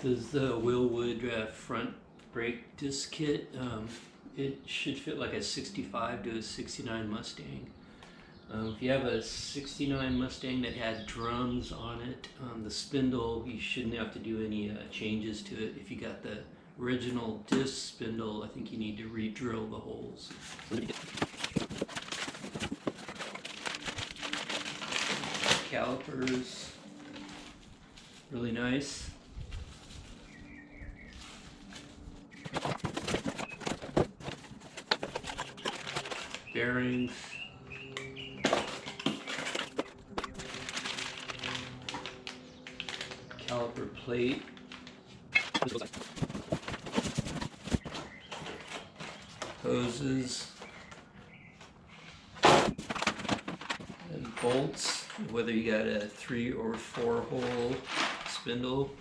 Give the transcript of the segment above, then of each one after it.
This is the Wilwood front brake disc kit. It should fit like a 65 to a 69 Mustang. If you have a 69 Mustang that had drums on it, the spindle, you shouldn't have to do any changes to it. If you got the original disc spindle, I think you need to re-drill the holes. Calipers, really nice. Bearings. Caliper plate. Hoses. And bolts, whether you got a 3 or 4 hole spindle.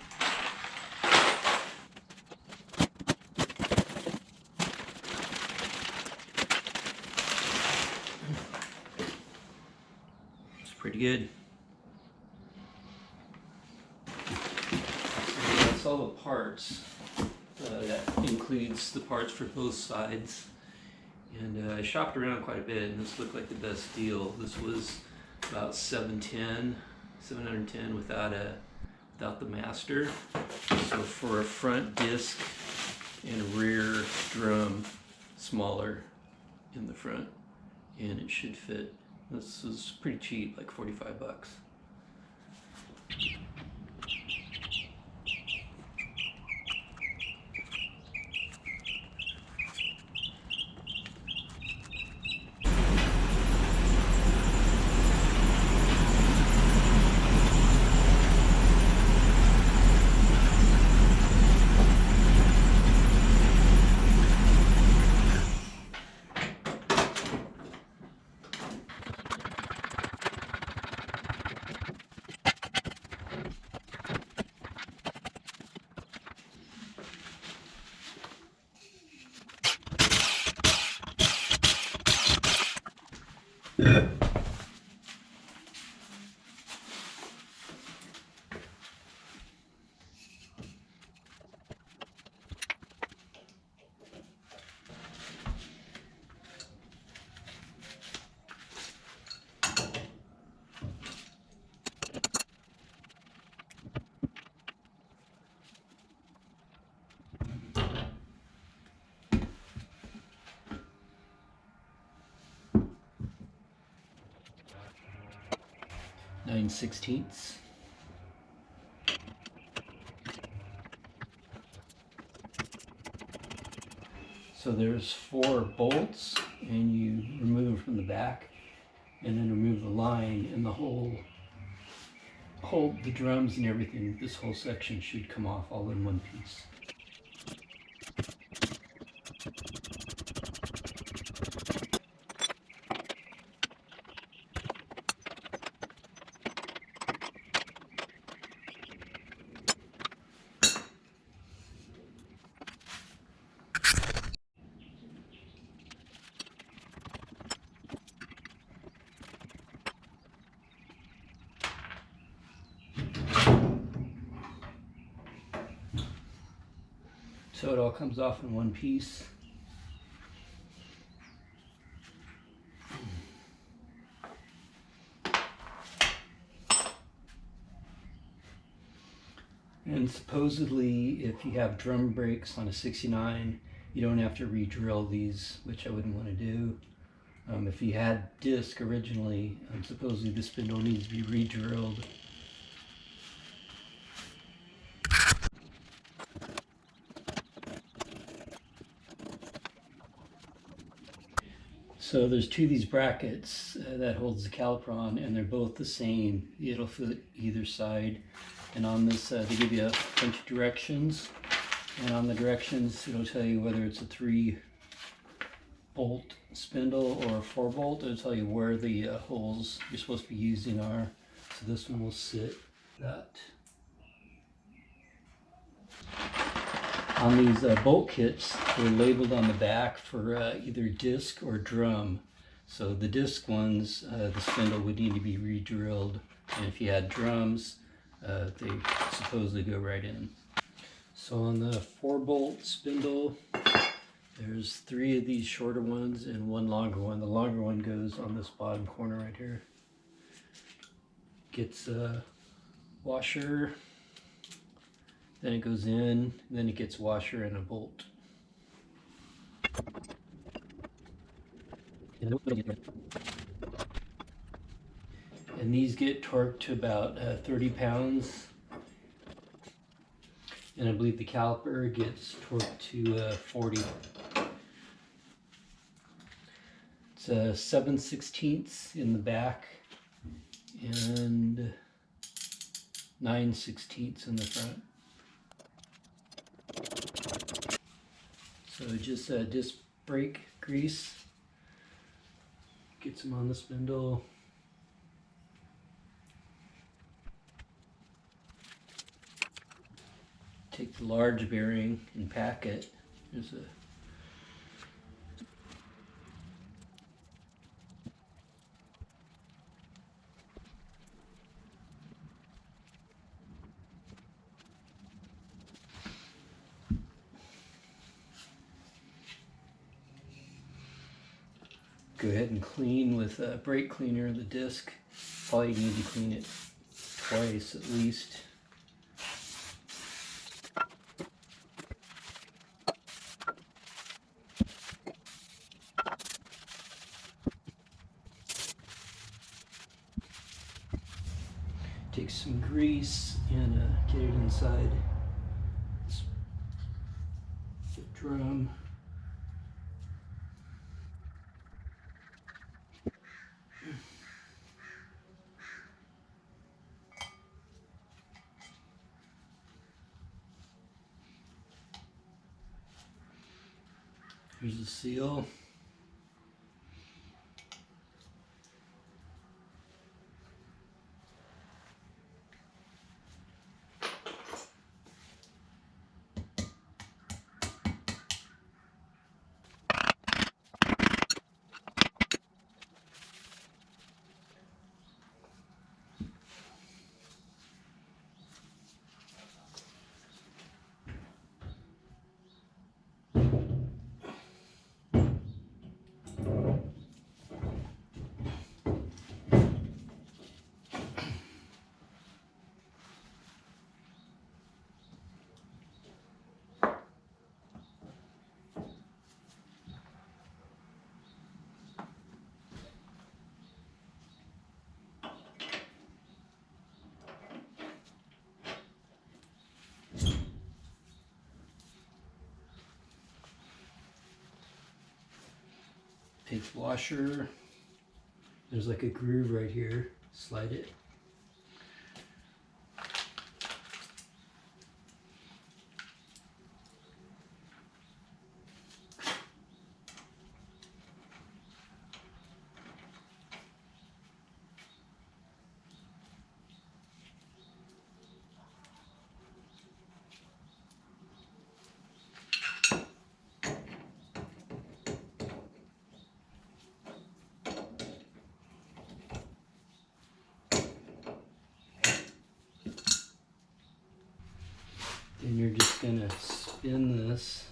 It's pretty good. That's all the parts. That includes the parts for both sides. And I shopped around quite a bit, and this looked like the best deal. This was about $710 without the master. So for a front disc and a rear drum, smaller in the front, and it should fit. This is pretty cheap, like 45 bucks. (9/16). So there's 4 bolts, and you remove from the back, and then remove the line, and the whole the drums and everything. This whole section should come off all in one piece. So it all comes off in one piece. And supposedly, if you have drum brakes on a 69, you don't have to re-drill these, which I wouldn't want to do. If you had disc originally, supposedly the spindle needs to be re-drilled. So there's 2 of these brackets that holds the caliper on, and they're both the same. It'll fit either side. And on this, they give you a bunch of directions. And on the directions, it'll tell you whether it's a 3-bolt spindle or a 4-bolt. It'll tell you where the holes you're supposed to be using are. So this one will sit that. On these bolt kits, they're labeled on the back for either disc or drum. So the disc ones, the spindle would need to be re-drilled, and if you had drums, they supposedly go right in. So on the 4-bolt spindle, there's 3 of these shorter ones and 1 longer one. The longer one goes on this bottom corner right here. Gets a washer, then it goes in, then it gets washer and a bolt. And these get torqued to about 30 pounds. And I believe the caliper gets torqued to 40. It's a 7/16 in the back and 9/16 in the front. So just disc brake grease. Get some on the spindle. Take the large bearing and pack it. There's a go ahead and clean with a brake cleaner the disc. Probably need to clean it twice at least. Take some grease and get it inside the drum. Here's the seal. Take the washer. There's like a groove right here. Slide it. And you're just gonna spin this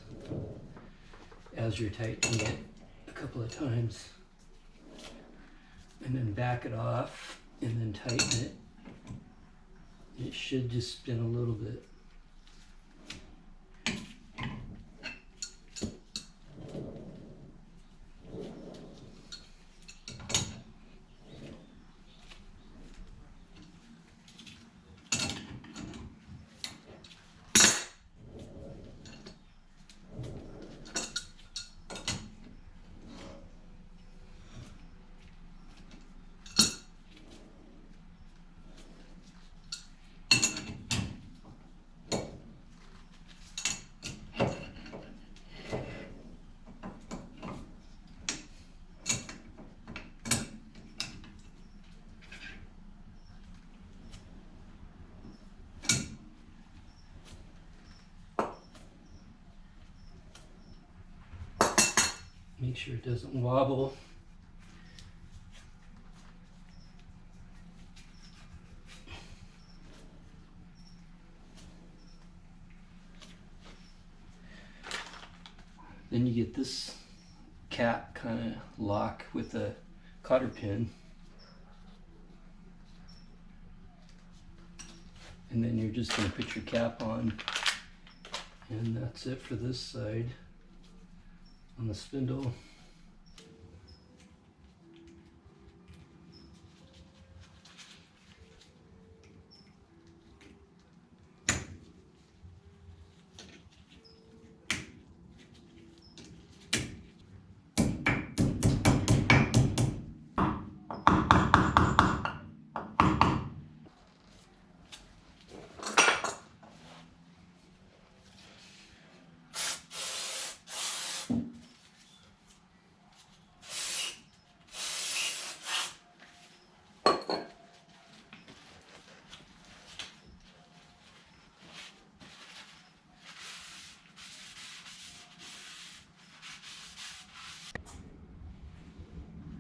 as you're tightening it a couple of times. And then back it off and then tighten it. It should just spin a little bit. Make sure it doesn't wobble. Then you get this cap kind of lock with a cotter pin. And then you're just going to put your cap on. And that's it for this side on the spindle.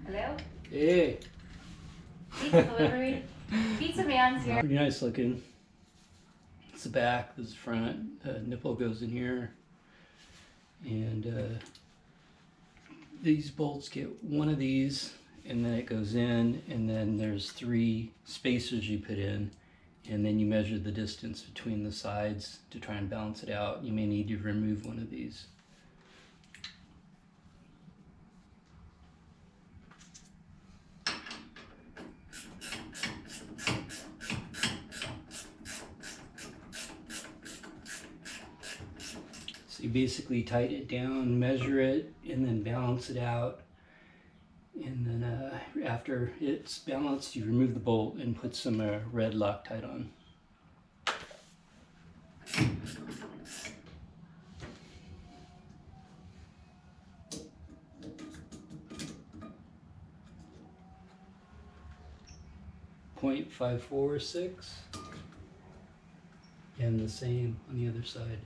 Hello? Hey! Pizza delivery. Pizza man's here. Pretty nice looking. It's the back, this is the front. Nipple goes in here. And these bolts get one of these, and then it goes in, and then there's 3 spacers you put in, and then you measure the distance between the sides to try and balance it out. You may need to remove one of these. So you basically tighten it down, measure it, and then balance it out. And then after it's balanced, you remove the bolt and put some red Loctite on. .546, and the same on the other side.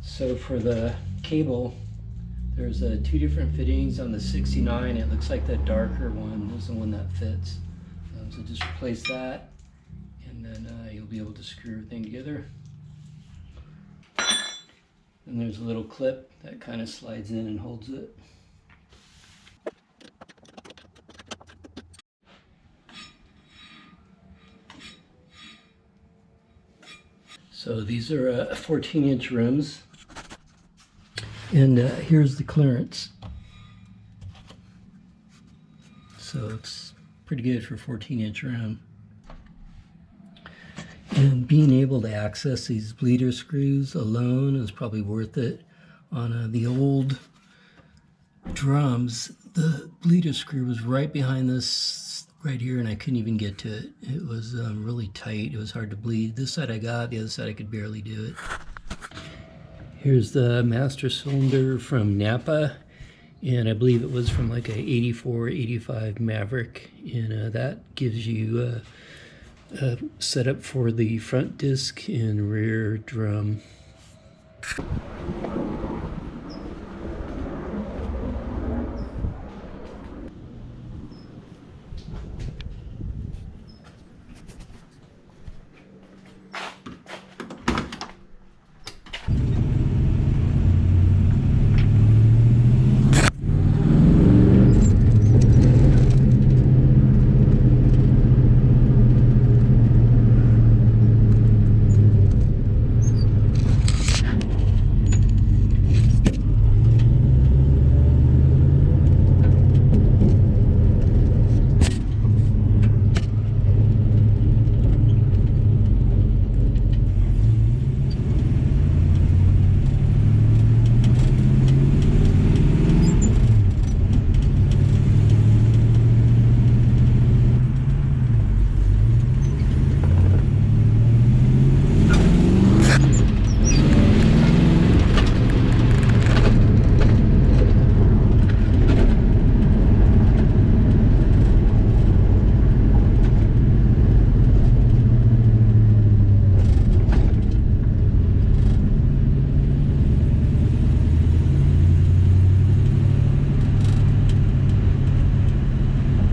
So for the cable, there's 2 different fittings on the 69. It looks like the darker one is the one that fits. So just replace that, and then you'll be able to screw everything together. And there's a little clip that kind of slides in and holds it. So these are 14-inch rims. And here's the clearance. So it's pretty good for 14-inch rim. And being able to access these bleeder screws alone is probably worth it. On the old drums, the bleeder screw was right behind this right here, and I couldn't even get to it. It was really tight. It was hard to bleed. This side I got, the other side I could barely do it. Here's the master cylinder from Napa, and I believe it was from like a 84, 85 Maverick, and that gives you a setup for the front disc and rear drum.